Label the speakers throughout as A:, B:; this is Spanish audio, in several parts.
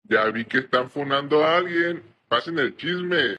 A: Ya vi que están funando a alguien. Pasen el chisme.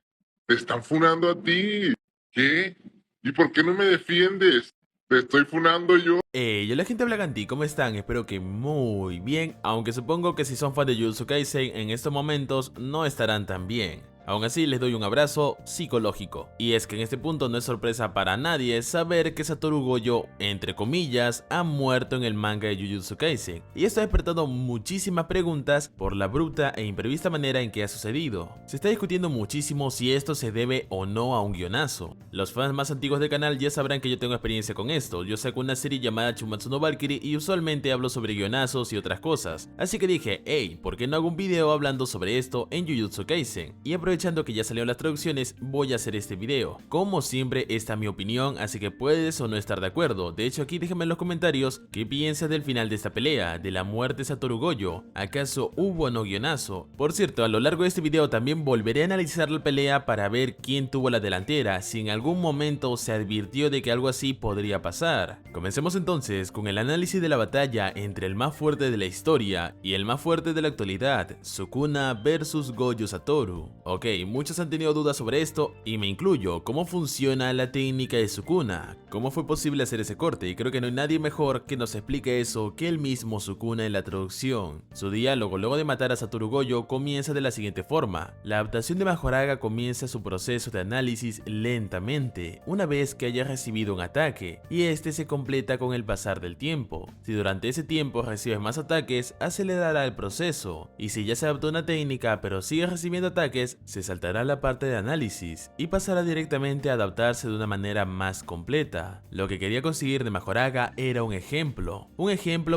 A: Te están funando a ti. ¿Qué? ¿Y por qué no me defiendes? Te estoy funando yo.
B: Hey, hola gente Blaganti, ¿cómo están? Espero que muy bien, aunque supongo que si son fan de Jujutsu Kaisen en estos momentos no estarán tan bien. Aún así les doy un abrazo psicológico. Y es que en este punto no es sorpresa para nadie saber que Satoru Gojo, entre comillas, ha muerto en el manga de Jujutsu Kaisen. Y esto ha despertado muchísimas preguntas por la bruta e imprevista manera en que ha sucedido. Se está discutiendo muchísimo si esto se debe o no a un guionazo. Los fans más antiguos del canal ya sabrán que yo tengo experiencia con esto. Yo saco una serie llamada Shumatsu no Valkyrie y usualmente hablo sobre guionazos y otras cosas. Así que dije, hey, ¿por qué no hago un video hablando sobre esto en Jujutsu Kaisen? Y aprovechando que ya salieron las traducciones, voy a hacer este video. Como siempre, esta es mi opinión, así que puedes o no estar de acuerdo. De hecho, aquí déjame en los comentarios qué piensas del final de esta pelea, de la muerte de Satoru Gojo. ¿Acaso hubo o no guionazo? Por cierto, a lo largo de este video también volveré a analizar la pelea para ver quién tuvo la delantera, si en algún momento se advirtió de que algo así podría pasar. Comencemos entonces con el análisis de la batalla entre el más fuerte de la historia y el más fuerte de la actualidad, Sukuna vs Gojo Satoru. Ok, muchos han tenido dudas sobre esto y me incluyo. ¿Cómo funciona la técnica de Sukuna? ¿Cómo fue posible hacer ese corte? Y creo que no hay nadie mejor que nos explique eso que el mismo Sukuna en la traducción. Su diálogo luego de matar a Satoru Gojo comienza de la siguiente forma. La adaptación de Majoraga comienza su proceso de análisis lentamente, una vez que haya recibido un ataque, y este se completa con el pasar del tiempo. Si durante ese tiempo recibes más ataques, acelerará el proceso, y si ya se adaptó una técnica pero sigues recibiendo ataques, se saltará la parte de análisis y pasará directamente a adaptarse de una manera más completa. Lo que quería conseguir de Majoraga era un ejemplo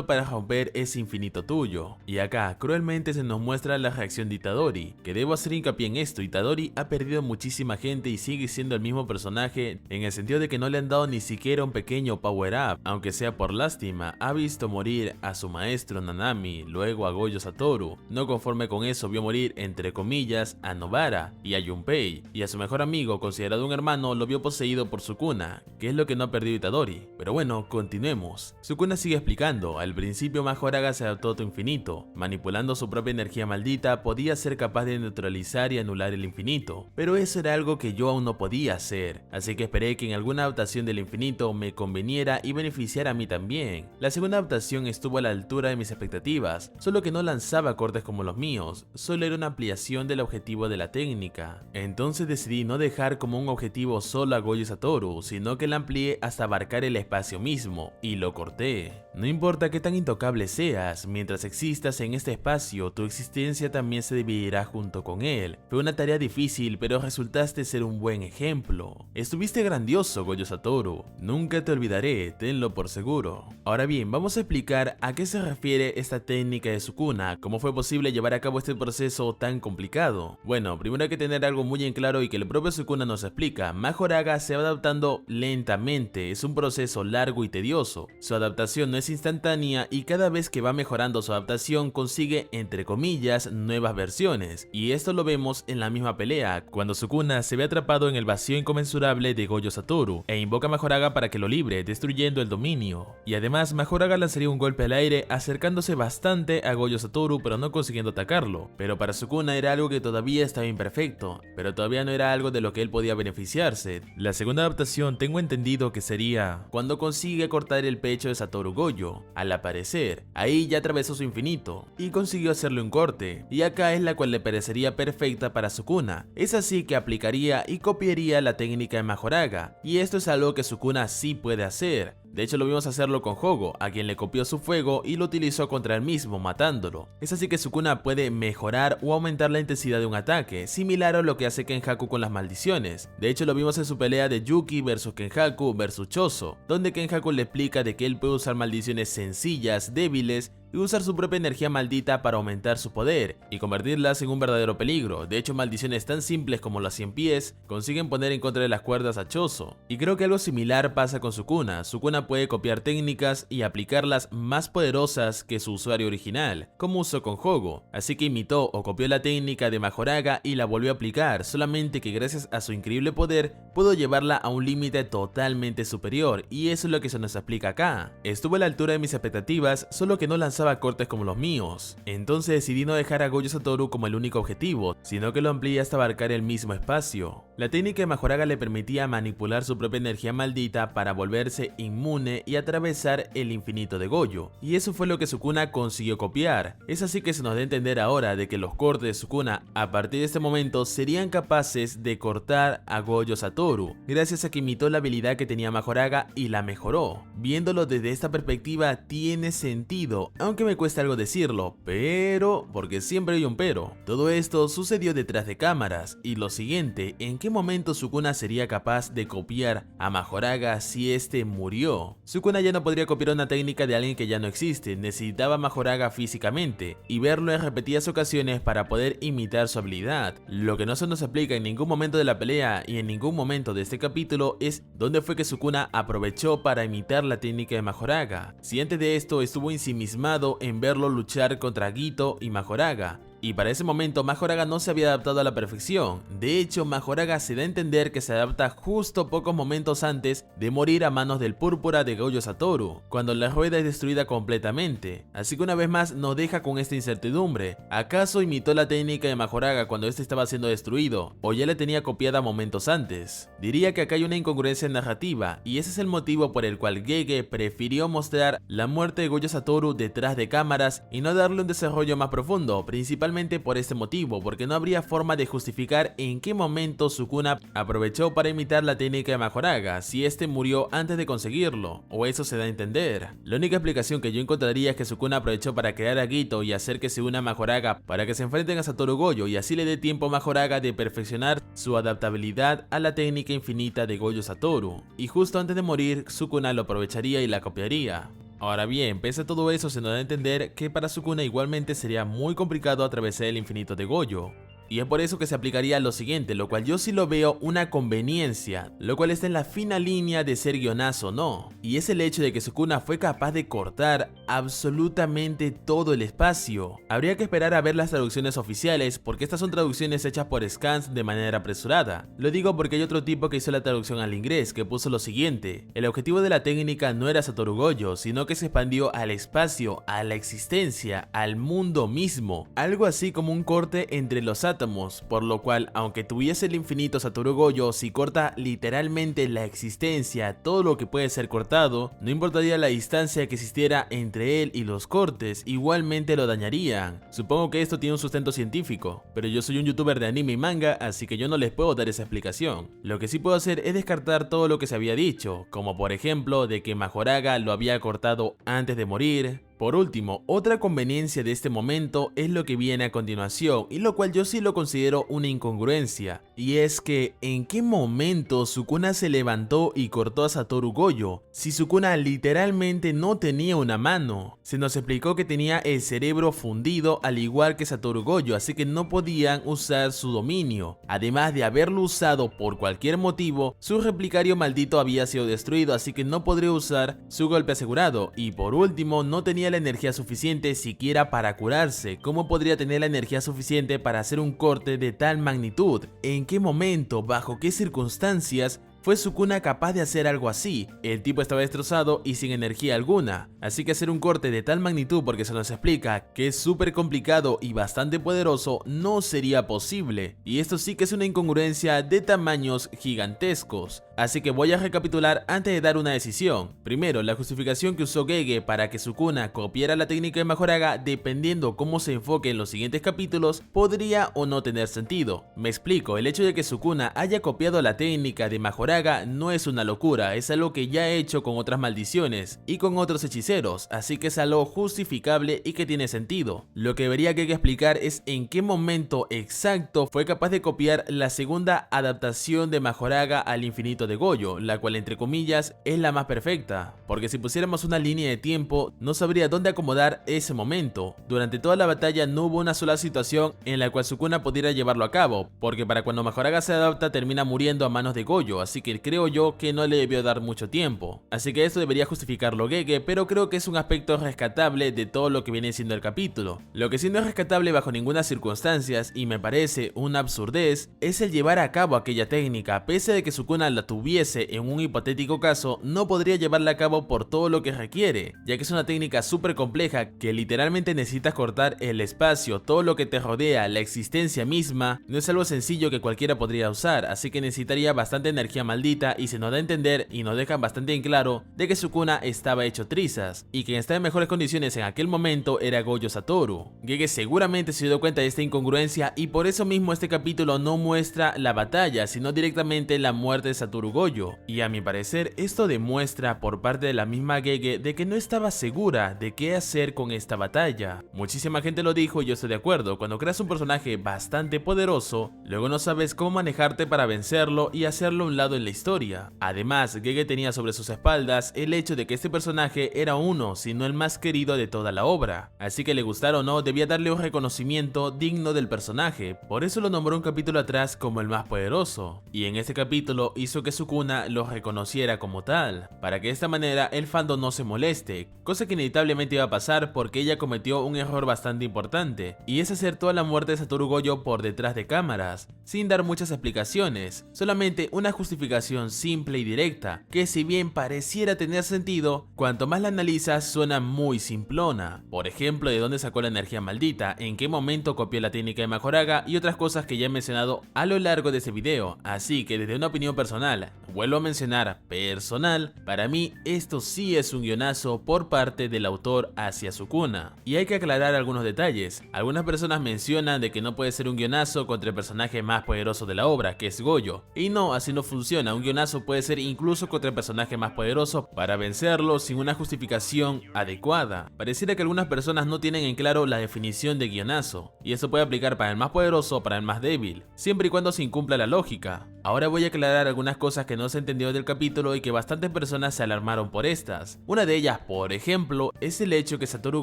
B: para romper ese infinito tuyo. Y acá cruelmente se nos muestra la reacción de Itadori, que debo hacer hincapié en esto. Itadori ha perdido muchísima gente y sigue siendo el mismo personaje en el sentido de que no le han dado ni siquiera un pequeño power up, aunque sea por lástima. Ha visto morir a su maestro Nanami, luego a Gojo Satoru. No conforme con eso, vio morir entre comillas a Nobara y a Junpei, y a su mejor amigo, considerado un hermano, lo vio poseído por Sukuna, que es lo que no ha perdido Itadori. Pero bueno, continuemos. Sukuna sigue explicando. Al principio Majoraga se adaptó a tu infinito. Manipulando su propia energía maldita podía ser capaz de neutralizar y anular el infinito, pero eso era algo que yo aún no podía hacer, así que esperé que en alguna adaptación del infinito me conveniera y beneficiara a mí también. La segunda adaptación estuvo a la altura de mis expectativas, solo que no lanzaba cortes como los míos, solo era una ampliación del objetivo de la técnica. Entonces decidí no dejar como un objetivo solo a Gojo Satoru, sino que la amplié hasta abarcar el espacio mismo, y lo corté. No importa qué tan intocable seas, mientras existas en este espacio, tu existencia también se dividirá junto con él. Fue una tarea difícil, pero resultaste ser un buen ejemplo. Estuviste grandioso, Gojo Satoru. Nunca te olvidaré, tenlo por seguro. Ahora bien, vamos a explicar a qué se refiere esta técnica de Sukuna, cómo fue posible llevar a cabo este proceso tan complicado. Bueno, primero hay que tener algo muy en claro y que el propio Sukuna nos explica. Majoraga se va adaptando lentamente, es un proceso largo y tedioso. Su adaptación no es instantánea y cada vez que va mejorando su adaptación consigue, entre comillas, nuevas versiones. Y esto lo vemos en la misma pelea, cuando Sukuna se ve atrapado en el vacío inconmensurable de Gojo Satoru e invoca a Majoraga para que lo libre, destruyendo el dominio. Y además Majoraga lanzaría un golpe al aire acercándose bastante a Gojo Satoru pero no consiguiendo atacarlo. Pero para Sukuna era algo que todavía estaba imperfecto, pero todavía no era algo de lo que él podía beneficiarse. La segunda adaptación tengo entendido que sería cuando consigue cortar el pecho de Satoru Gojo. Al aparecer, ahí ya atravesó su infinito y consiguió hacerle un corte, y acá es la cual le parecería perfecta para Sukuna. Es así que aplicaría y copiaría la técnica de Majoraga, y esto es algo que Sukuna sí puede hacer. De hecho lo vimos hacerlo con Hogo, a quien le copió su fuego y lo utilizó contra él mismo, matándolo. Es así que Sukuna puede mejorar o aumentar la intensidad de un ataque, similar a lo que hace Kenjaku con las maldiciones. De hecho lo vimos en su pelea de Yuki vs Kenjaku vs Choso, donde Kenjaku le explica de que él puede usar maldiciones sencillas, débiles, y usar su propia energía maldita para aumentar su poder y convertirlas en un verdadero peligro. De hecho, maldiciones tan simples como las 100 pies consiguen poner en contra de las cuerdas a Choso. Y creo que algo similar pasa con Sukuna. Sukuna puede copiar técnicas y aplicarlas más poderosas que su usuario original, como usó con Hogo. Así que imitó o copió la técnica de Majoraga y la volvió a aplicar, solamente que gracias a su increíble poder pudo llevarla a un límite totalmente superior, y eso es lo que se nos explica acá. Estuvo a la altura de mis expectativas, solo que no lanzaba causaba cortes como los míos. Entonces decidí no dejar a Gojo Satoru como el único objetivo, sino que lo amplié hasta abarcar el mismo espacio. La técnica de Majoraga le permitía manipular su propia energía maldita para volverse inmune y atravesar el infinito de Gojo, y eso fue lo que Sukuna consiguió copiar. Es así que se nos da a entender ahora de que los cortes de Sukuna a partir de este momento serían capaces de cortar a Gojo Satoru, gracias a que imitó la habilidad que tenía Majoraga y la mejoró. Viéndolo desde esta perspectiva tiene sentido, aunque me cuesta algo decirlo, pero, porque siempre hay un pero. Todo esto sucedió detrás de cámaras, y lo siguiente, ¿en qué momento Sukuna sería capaz de copiar a Majoraga si este murió? Sukuna ya no podría copiar una técnica de alguien que ya no existe, necesitaba a Majoraga físicamente, y verlo en repetidas ocasiones para poder imitar su habilidad. Lo que no se nos explica en ningún momento de la pelea y en ningún momento de este capítulo es dónde fue que Sukuna aprovechó para imitar la técnica de Majoraga, si antes de esto estuvo ensimismado en verlo luchar contra Gito y Majoraga. Y para ese momento Majoraga no se había adaptado a la perfección. De hecho, Majoraga se da a entender que se adapta justo pocos momentos antes de morir a manos del púrpura de Gojo Satoru, cuando la rueda es destruida completamente. Así que una vez más nos deja con esta incertidumbre. ¿Acaso imitó la técnica de Majoraga cuando este estaba siendo destruido? ¿O ya la tenía copiada momentos antes? Diría que acá hay una incongruencia narrativa, y ese es el motivo por el cual Gege prefirió mostrar la muerte de Gojo Satoru detrás de cámaras y no darle un desarrollo más profundo, principalmente por este motivo, porque no habría forma de justificar en qué momento Sukuna aprovechó para imitar la técnica de Majoraga si este murió antes de conseguirlo, o eso se da a entender. La única explicación que yo encontraría es que Sukuna aprovechó para crear a Gito y hacer que se una a Majoraga para que se enfrenten a Satoru Gojo y así le dé tiempo a Majoraga de perfeccionar su adaptabilidad a la técnica infinita de Gojo Satoru, y justo antes de morir Sukuna lo aprovecharía y la copiaría. Ahora bien, pese a todo eso se nos da a entender que para Sukuna igualmente sería muy complicado atravesar el infinito de Gojo. Y es por eso que se aplicaría lo siguiente, lo cual yo sí lo veo una conveniencia, lo cual está en la fina línea de ser guionazo o no. Y es el hecho de que Sukuna fue capaz de cortar absolutamente todo el espacio. Habría que esperar a ver las traducciones oficiales, porque estas son traducciones hechas por scans de manera apresurada. Lo digo porque hay otro tipo que hizo la traducción al inglés, que puso lo siguiente: el objetivo de la técnica no era Satoru Gojo, sino que se expandió al espacio, a la existencia, al mundo mismo. Algo así como un corte entre los átomos, por lo cual, aunque tuviese el infinito Satoru Gojo, si corta literalmente la existencia, todo lo que puede ser cortado, no importaría la distancia que existiera entre él y los cortes, igualmente lo dañarían. Supongo que esto tiene un sustento científico, pero yo soy un youtuber de anime y manga, así que yo no les puedo dar esa explicación. Lo que sí puedo hacer es descartar todo lo que se había dicho, como por ejemplo de que Majoraga lo había cortado antes de morir. Por último, otra conveniencia de este momento es lo que viene a continuación, y lo cual yo sí lo considero una incongruencia, y es que ¿en qué momento Sukuna se levantó y cortó a Satoru Gojo? Si Sukuna literalmente no tenía una mano. Se nos explicó que tenía el cerebro fundido al igual que Satoru Gojo, así que no podían usar su dominio. Además de haberlo usado por cualquier motivo, su replicario maldito había sido destruido, así que no podría usar su golpe asegurado, y por último no tenía la energía suficiente siquiera para curarse. ¿Cómo podría tener la energía suficiente para hacer un corte de tal magnitud? ¿En qué momento, bajo qué circunstancias fue Sukuna capaz de hacer algo así? El tipo estaba destrozado y sin energía alguna, así que hacer un corte de tal magnitud, porque se nos explica que es súper complicado y bastante poderoso, no sería posible. Y esto sí que es una incongruencia de tamaños gigantescos. Así que voy a recapitular antes de dar una decisión. Primero, la justificación que usó Gege para que Sukuna copiara la técnica de Majoraga, dependiendo cómo se enfoque en los siguientes capítulos, podría o no tener sentido. Me explico, el hecho de que Sukuna haya copiado la técnica de Majoraga no es una locura, es algo que ya ha hecho con otras maldiciones y con otros hechiceros, así que es algo justificable y que tiene sentido. Lo que debería Gege explicar es en qué momento exacto fue capaz de copiar la segunda adaptación de Majoraga al infinito de Gojo, la cual entre comillas es la más perfecta, porque si pusiéramos una línea de tiempo no sabría dónde acomodar ese momento. Durante toda la batalla no hubo una sola situación en la cual Sukuna pudiera llevarlo a cabo, porque para cuando Majoraga se adapta termina muriendo a manos de Gojo, así que creo yo que no le debió dar mucho tiempo. Así que esto debería justificarlo Gege, pero creo que es un aspecto rescatable de todo lo que viene siendo el capítulo. Lo que sí no es rescatable bajo ninguna circunstancia, y me parece una absurdez, es el llevar a cabo aquella técnica. Pese a que Sukuna la tuviese en un hipotético caso, no podría llevarla a cabo video por todo lo que requiere, ya que es una técnica súper compleja que literalmente necesitas cortar el espacio, todo lo que te rodea, la existencia misma. No es algo sencillo que cualquiera podría usar, así que necesitaría bastante energía maldita, y se nos da a entender y nos dejan bastante en claro de que Sukuna estaba hecho trizas y quien estaba en mejores condiciones en aquel momento era Gojo Satoru. Gege seguramente se dio cuenta de esta incongruencia y por eso mismo este capítulo no muestra la batalla, sino directamente la muerte de Satoru Gojo. Y a mi parecer esto demuestra por parte de la misma Gege de que no estaba segura de qué hacer con esta batalla. Muchísima gente lo dijo y yo estoy de acuerdo: cuando creas un personaje bastante poderoso, luego no sabes cómo manejarte para vencerlo y hacerlo a un lado en la historia. Además, Gege tenía sobre sus espaldas el hecho de que este personaje era uno, si no el más querido de toda la obra, así que le gustara o no, debía darle un reconocimiento digno del personaje. Por eso lo nombró un capítulo atrás como el más poderoso, y en este capítulo hizo que Sukuna lo reconociera como tal, para que de esta manera el fandom no se moleste, cosa que inevitablemente iba a pasar porque ella cometió un error bastante importante, y es hacer toda la muerte de Satoru Gojo por detrás de cámaras, sin dar muchas explicaciones, solamente una justificación simple y directa, que si bien pareciera tener sentido, cuanto más la analizas suena muy simplona. Por ejemplo, de dónde sacó la energía maldita, en qué momento copió la técnica de Mahoraga y otras cosas que ya he mencionado a lo largo de este video. Así que desde una opinión personal, vuelvo a mencionar personal, para mí esto sí es un guionazo por parte del autor hacia Sukuna. Y hay que aclarar algunos detalles. Algunas personas mencionan de que no puede ser un guionazo contra el personaje más poderoso de la obra, que es Gojo. Y no, así no funciona. Un guionazo puede ser incluso contra el personaje más poderoso para vencerlo sin una justificación adecuada. Pareciera que algunas personas no tienen en claro la definición de guionazo, y eso puede aplicar para el más poderoso o para el más débil, siempre y cuando se incumpla la lógica. Ahora voy a aclarar algunas cosas que no se entendió del capítulo y que bastantes personas se alarmaron por estas. Una de ellas, por ejemplo, es el hecho que Satoru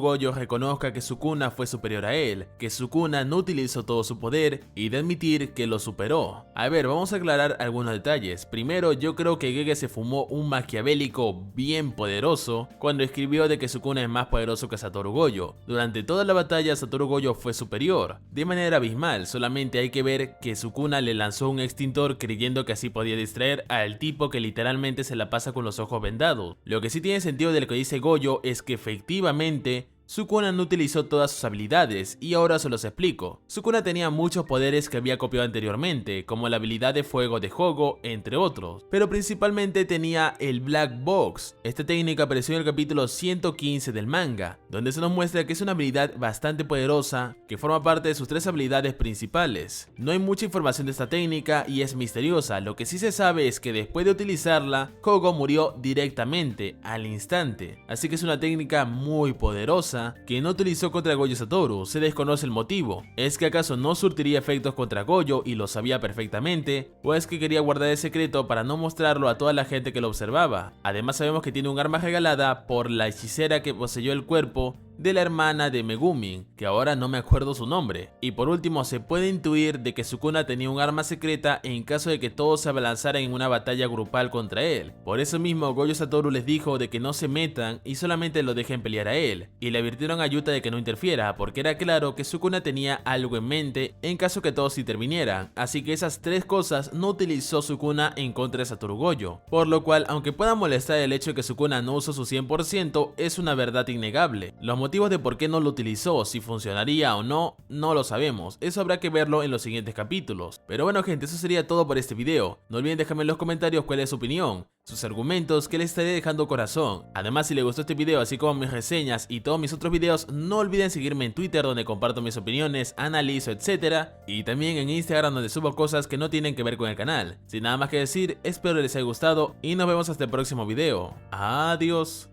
B: Gojo reconozca que Sukuna fue superior a él, que Sukuna no utilizó todo su poder y de admitir que lo superó. A ver, vamos a aclarar algunos detalles. Primero, yo creo que Gege se fumó un maquiavélico bien poderoso cuando escribió de que Sukuna es más poderoso que Satoru Gojo. Durante toda la batalla Satoru Gojo fue superior, de manera abismal. Solamente hay que ver que Sukuna le lanzó un extintor creyendo que así podía distraer al tipo que literalmente se la pasa con los ojos vendados. Lo que sí tiene sentido de lo que dice Gojo es que efectivamente Sukuna no utilizó todas sus habilidades, y ahora se los explico. Sukuna tenía muchos poderes que había copiado anteriormente, como la habilidad de fuego de Hogo, entre otros, pero principalmente tenía el Black Box. Esta técnica apareció en el capítulo 115 del manga, donde se nos muestra que es una habilidad bastante poderosa que forma parte de sus tres habilidades principales. No hay mucha información de esta técnica y es misteriosa. Lo que sí se sabe es que después de utilizarla, Hogo murió directamente, al instante, así que es una técnica muy poderosa que no utilizó contra Gojo Satoru. Se desconoce el motivo. ¿Es que acaso no surtiría efectos contra Gojo y lo sabía perfectamente? ¿O es que quería guardar el secreto para no mostrarlo a toda la gente que lo observaba? Además sabemos que tiene un arma regalada por la hechicera que poseyó el cuerpo de la hermana de Megumin, que ahora no me acuerdo su nombre. Y por último, se puede intuir de que Sukuna tenía un arma secreta en caso de que todos se abalanzaran en una batalla grupal contra él. Por eso mismo Gojo Satoru les dijo de que no se metan y solamente lo dejen pelear a él, y le advirtieron a Yuta de que no interfiera, porque era claro que Sukuna tenía algo en mente en caso que todos intervinieran. Así que esas tres cosas no utilizó Sukuna en contra de Satoru Gojo, por lo cual, aunque pueda molestar el hecho de que Sukuna no usó su 100%, es una verdad innegable. Los motivos de por qué no lo utilizó, si funcionaría o no, no lo sabemos. Eso habrá que verlo en los siguientes capítulos. Pero bueno gente, eso sería todo por este video. No olviden dejarme en los comentarios cuál es su opinión, sus argumentos, que les estaré dejando corazón. Además, si les gustó este video, así como mis reseñas y todos mis otros videos, no olviden seguirme en Twitter, donde comparto mis opiniones, analizo, etc. Y también en Instagram, donde subo cosas que no tienen que ver con el canal. Sin nada más que decir, espero les haya gustado y nos vemos hasta el próximo video. Adiós.